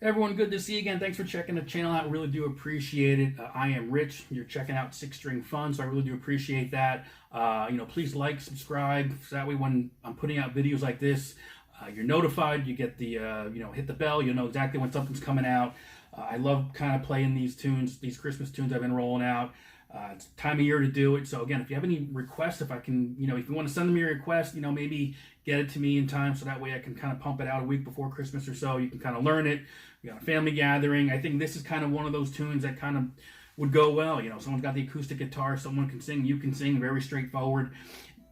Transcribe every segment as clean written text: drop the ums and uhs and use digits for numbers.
Everyone, good to see you again. Thanks for checking the channel out. Really do appreciate it. I am Rich. You're checking out Six String Fun, so I really do appreciate that. Please like, subscribe, so that way when I'm putting out videos like this, you're notified. You get the, hit the bell. You'll know exactly when something's coming out. I love kind of playing these tunes, these Christmas tunes I've been rolling out. It's time of year to do it. So again, if you have any requests, if I can, if you want to send me a request, maybe get it to me in time so that way I can kind of pump it out a week before Christmas or so. You can kind of learn it. We got a family gathering. I think this is kind of one of those tunes that kind of would go well. Someone's got the acoustic guitar, someone can sing, you can sing, very straightforward.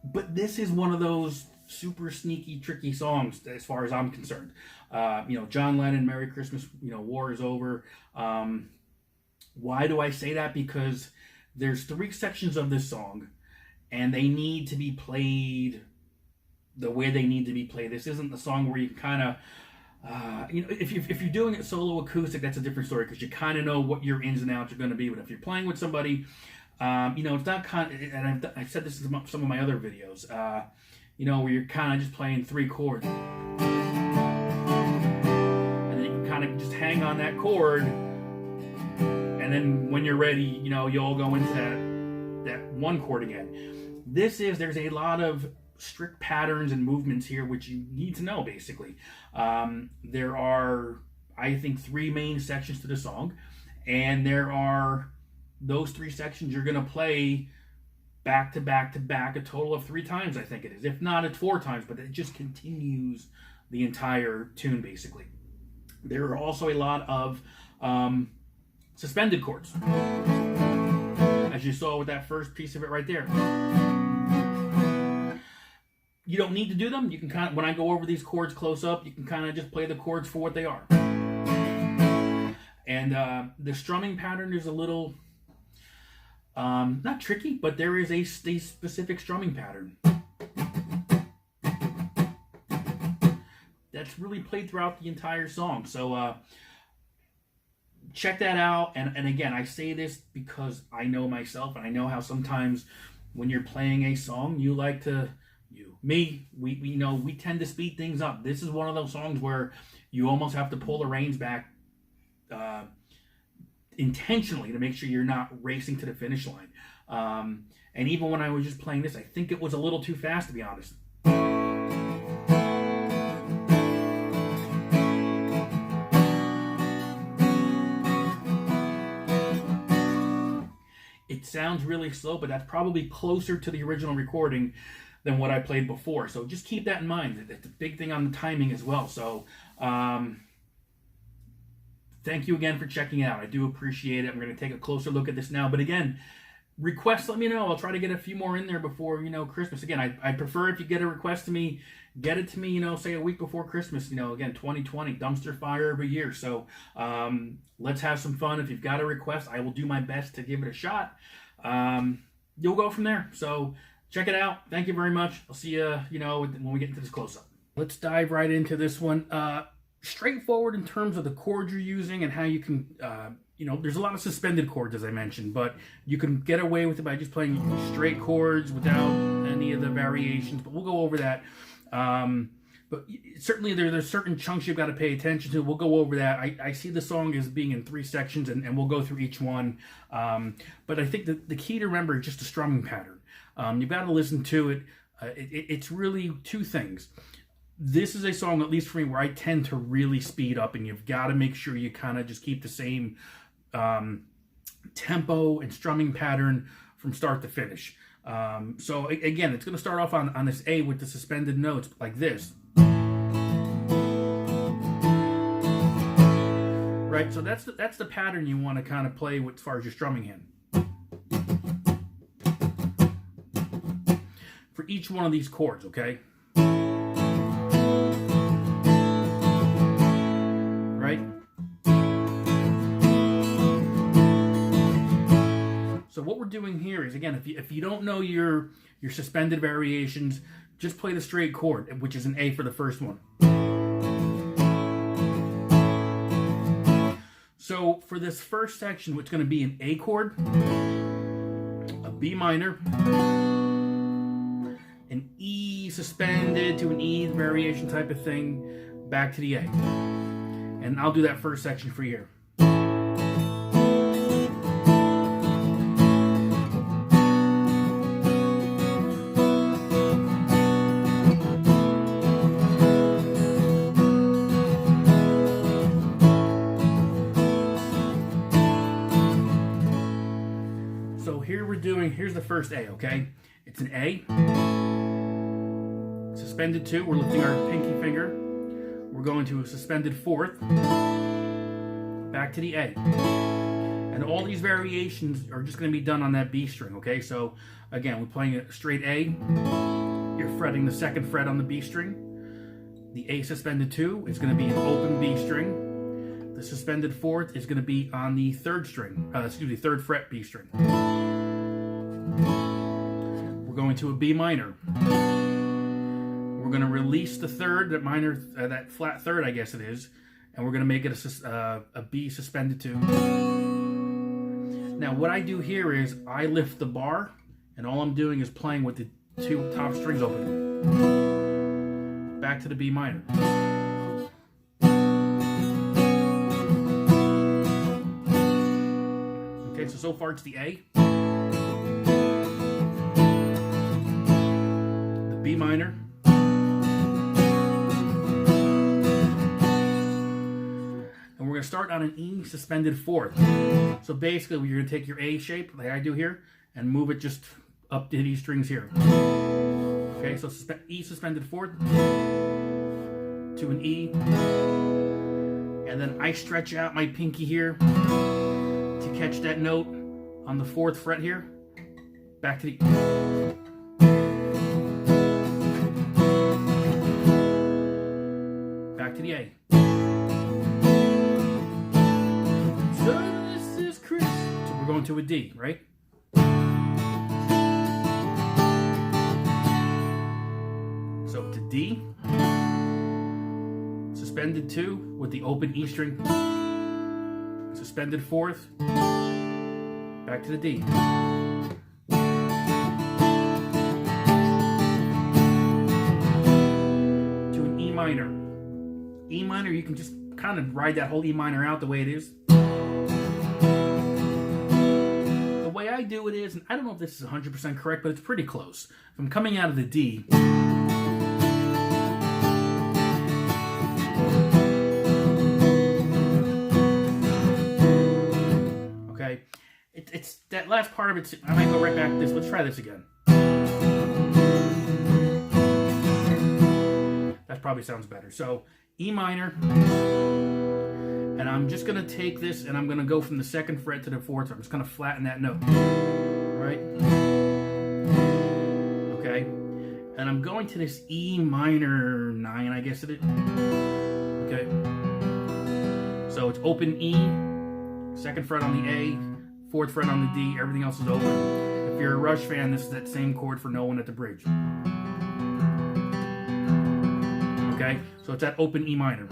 But this is one of those super sneaky, tricky songs as far as I'm concerned. John Lennon, Merry Christmas, War is Over. Why do I say that? Because there's 3 sections of this song, and they need to be played the way they need to be played. This isn't the song where you kind of, if you're doing it solo acoustic, that's a different story because you kind of know what your ins and outs are going to be. But if you're playing with somebody, it's not kind of, and I've said this in some of my other videos, where you're kind of just playing 3 chords. And then you can kind of just hang on that chord. And then when you're ready, you'll go into that 1 chord again. There's a lot of strict patterns and movements here, which you need to know, basically. There are, I think, 3 main sections to the song. And there are those 3 sections you're going to play back to back to back a total of 3 times, I think it is. If not, it's 4 times, but it just continues the entire tune, basically. There are also a lot of suspended chords, as you saw with that first piece of it right there. You don't need to do them. You can kind of, when I go over these chords close up, you can kind of just play the chords for what they are. And the strumming pattern is a little, not tricky, but there is a specific strumming pattern that's really played throughout the entire song. So check that out. And again, I say this because I know myself, and I know how sometimes when you're playing a song, you like to, we tend to speed things up. This is one of those songs where you almost have to pull the reins back intentionally to make sure you're not racing to the finish line. And even when I was just playing this, I think it was a little too fast, to be honest. It sounds really slow, but that's probably closer to the original recording than what I played before. So just keep that in mind. It's a big thing on the timing as well. So thank you again for checking it out. I do appreciate it. I'm going to take a closer look at this now. But again, requests, let me know. I'll try to get a few more in there before, Christmas. Again, I prefer if you get a request to me, get it to me, say a week before Christmas. Again, 2020, dumpster fire every year. So let's have some fun. If you've got a request, I will do my best to give it a shot. You'll go from there. So check it out. Thank you very much. I'll see you, when we get into this close-up. Let's dive right into this one. Straightforward in terms of the chords you're using and how you can, there's a lot of suspended chords, as I mentioned, but you can get away with it by just playing straight chords without any of the variations, but we'll go over that. But certainly there's certain chunks you've got to pay attention to. We'll go over that. I see the song as being in 3 sections, and we'll go through each one. But I think the key to remember is just the strumming pattern. You've got to listen to it. It's really 2 things. This is a song, at least for me, where I tend to really speed up, and you've got to make sure you kind of just keep the same tempo and strumming pattern from start to finish. So again, it's going to start off on this A with the suspended notes like this. Right, so that's the pattern you want to kind of play with as far as your strumming hand. For each one of these chords, okay? Right? So what we're doing here is, again, if you don't know your suspended variations, just play the straight chord, which is an A for the first one. So for this first section, it's going to be an A chord, a B minor, an E suspended to an E variation type of thing, back to the A. And I'll do that first section for you. So here's the first A, okay? It's an A. Suspended 2, we're lifting our pinky finger. We're going to a suspended 4th. Back to the A. And all these variations are just going to be done on that B string, okay? So, again, we're playing a straight A. You're fretting the 2nd fret on the B string. The A suspended 2 is going to be an open B string. The suspended 4th is going to be on the 3rd string, 3rd fret B string. We're going to a B minor. We're going to release the 3rd, that minor, that flat 3rd, I guess it is, and we're going to make it a B suspended 2. Now, what I do here is I lift the bar, and all I'm doing is playing with the 2 top strings open. Back to the B minor. Okay, so far it's the A, the B minor, and we're going to start on an E suspended 4th. So basically, you're going to take your A shape, like I do here, and move it just up to these strings here. Okay, so E suspended 4th to an E, and then I stretch out my pinky here to catch that note on the 4th fret here. Back to the back to the A. So this is Chris. So we're going to a D, right? So to D, suspended 2 with the open E string, suspended 4th, back to the D. To an E minor. E minor, you can just kind of ride that whole E minor out the way it is. The way I do it is, and I don't know if this is 100% correct, but it's pretty close. If I'm coming out of the D, it's that last part of it. I might go right back to this. Let's try this again. That probably sounds better. So E minor, and I'm just going to take this and I'm going to go from the 2nd fret to the 4th. I'm just going to flatten that note. All right. Okay. And I'm going to this E minor 9, I guess it is. Okay. So it's open E, 2nd fret on the A, 4th fret on the D, everything else is open. If you're a Rush fan, this is that same chord for No One at the Bridge. Okay, so it's that open E minor.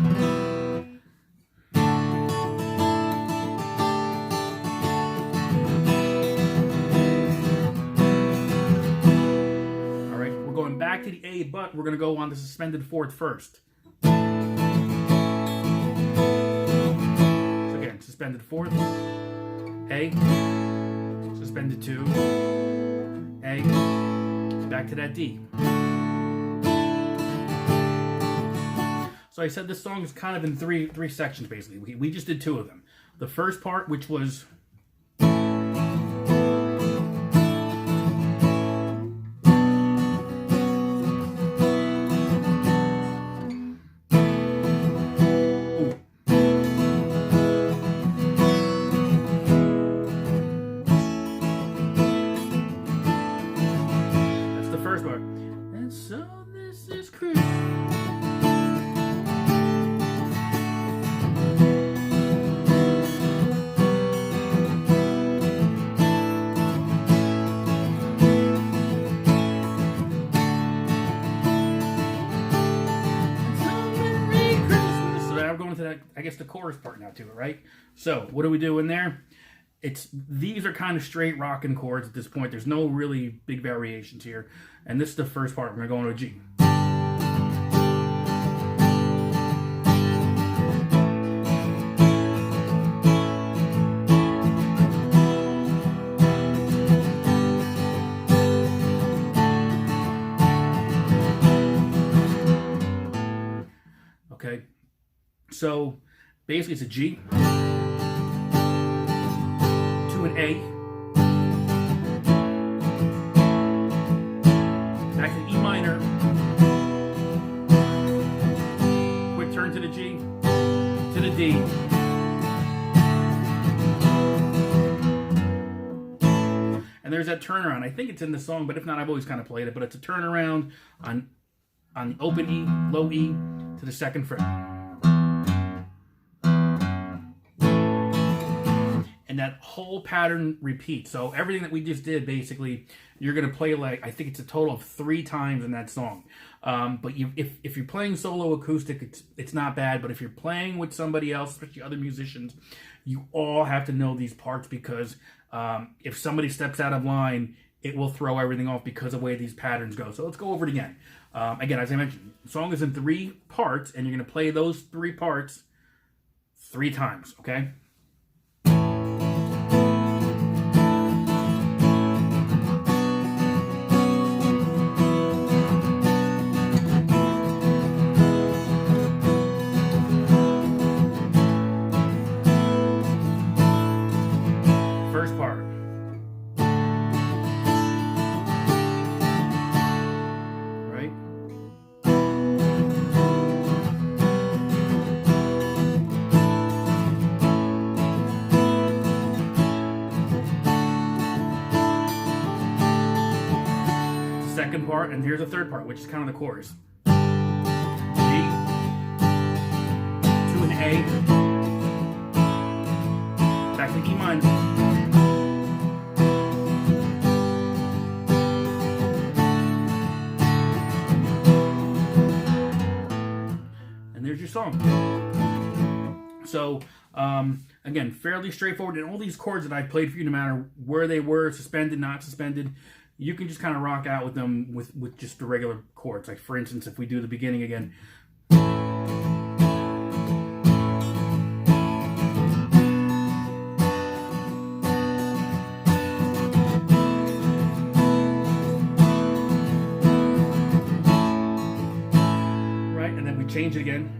Alright, we're going back to the A, but we're going to go on the suspended 4th first. So again, suspended 4th. A, suspended 2, A, back to that D. So I said this song is kind of in three sections, basically. We just did 2 of them. The first part, which was I guess the chorus part now to it, right? So what do we do in there? These are kind of straight rocking chords at this point. There's no really big variations here. And this is the first part. We're going to go into a G. So basically it's a G to an A, back to E minor, quick turn to the G, to the D, and there's that turnaround. I think it's in the song, but if not, I've always kind of played it. But it's a turnaround on the open E, low E, to the second fret. And that whole pattern repeats. So everything that we just did, basically, you're going to play like, I think it's a total of 3 times in that song. But if you're playing solo acoustic, it's not bad. But if you're playing with somebody else, especially other musicians, you all have to know these parts, because if somebody steps out of line, it will throw everything off because of the way these patterns go. So let's go over it again. Again, as I mentioned, the song is in 3 parts, and you're going to play those 3 parts 3 times, okay? First part. Right? Second part, and here's the third part, which is kind of the chorus. G to an A, back to E minor. And there's your song. So, again, fairly straightforward. And all these chords that I played for you, no matter where they were, suspended, not suspended, you can just kind of rock out with them with just the regular chords. Like, for instance, if we do the beginning again. Right, and then we change it again.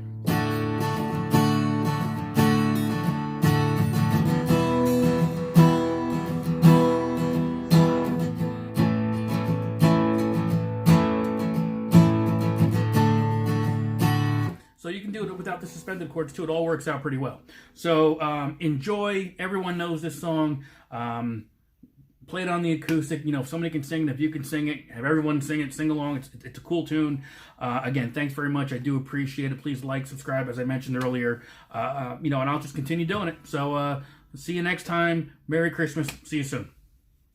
So you can do it without the suspended chords too. It all works out pretty well. So enjoy. Everyone knows this song. Play it on the acoustic. You know, if somebody can sing it, if you can sing it, have everyone sing it, sing along. It's a cool tune. Again, thanks very much. I do appreciate it. Please like, subscribe, as I mentioned earlier. You know, and I'll just continue doing it. So see you next time. Merry Christmas. See you soon.